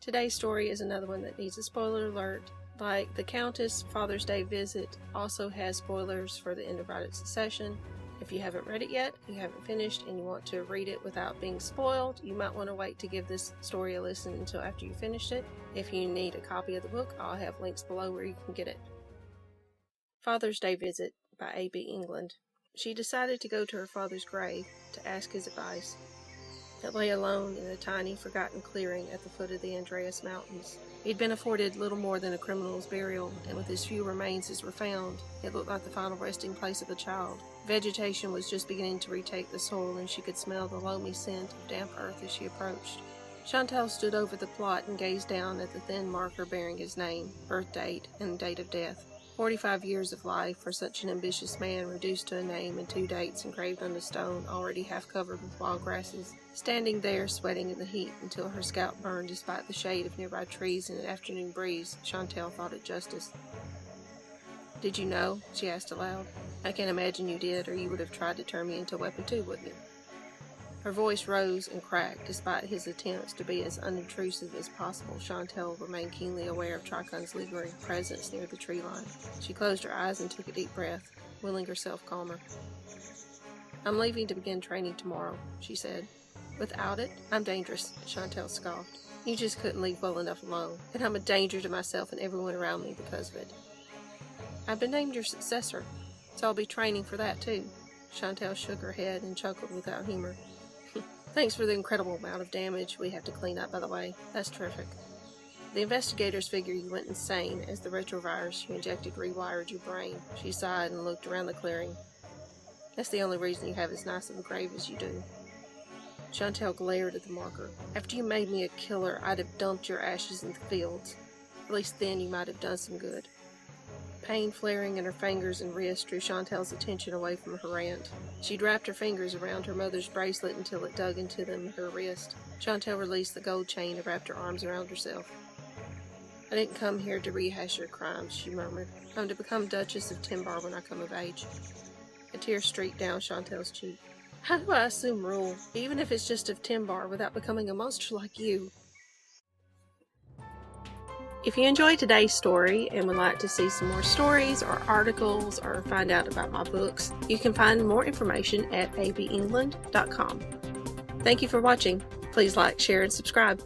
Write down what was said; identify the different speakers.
Speaker 1: Today's story is another one that needs a spoiler alert. Like The Countess, Father's Day Visit also has spoilers for the end of Right at Succession. If you haven't read it yet, you haven't finished, and you want to read it without being spoiled, you might want to wait to give this story a listen until after you finish it. If you need a copy of the book, I'll have links below where you can get it. Father's Day Visit by A.B. England. She decided to go to her father's grave to ask his advice. It lay alone in a tiny, forgotten clearing at the foot of the Andreas Mountains. He'd been afforded little more than a criminal's burial, and with as few remains as were found, it looked like the final resting place of a child. Vegetation was just beginning to retake the soil, and she could smell the loamy scent of damp earth as she approached. Chantal stood over the plot and gazed down at the thin marker bearing his name, birth date, and date of death. 45 years of life for such an ambitious man, reduced to a name and 2 dates engraved on the stone, already half covered with wild grasses. Standing there, sweating in the heat until her scalp burned despite the shade of nearby trees and an afternoon breeze, Chantal thought it justice. "Did you know?" she asked aloud. "I can't imagine you did, or you would have tried to turn me into a weapon too, wouldn't you?" Her voice rose and cracked. Despite his attempts to be as unintrusive as possible, Chantal remained keenly aware of Tricon's lingering presence near the tree line. She closed her eyes and took a deep breath, willing herself calmer. "I'm leaving to begin training tomorrow," she said. "Without it, I'm dangerous," Chantal scoffed. "You just couldn't leave well enough alone, and I'm a danger to myself and everyone around me because of it." "I've been named your successor, so I'll be training for that too." Chantal shook her head and chuckled without humor. "Thanks for the incredible amount of damage we have to clean up, by the way. That's terrific. The investigators figure you went insane as the retrovirus you injected rewired your brain." She sighed and looked around the clearing. "That's the only reason you have as nice of a grave as you do." Chantal glared at the marker. "After you made me a killer, I'd have dumped your ashes in the fields. At least then you might have done some good." Pain flaring in her fingers and wrist drew Chantal's attention away from her rant. She'd wrapped her fingers around her mother's bracelet until it dug into them at her wrist. Chantal released the gold chain and wrapped her arms around herself. "I didn't come here to rehash your crimes," she murmured. "I'm to become Duchess of Timbar when I come of age." A tear streaked down Chantal's cheek. "How do I assume rule, even if it's just of Timbar, without becoming a monster like you?" If you enjoyed today's story and would like to see some more stories or articles or find out about my books, you can find more information at abengland.com. Thank you for watching. Please like, share, and subscribe.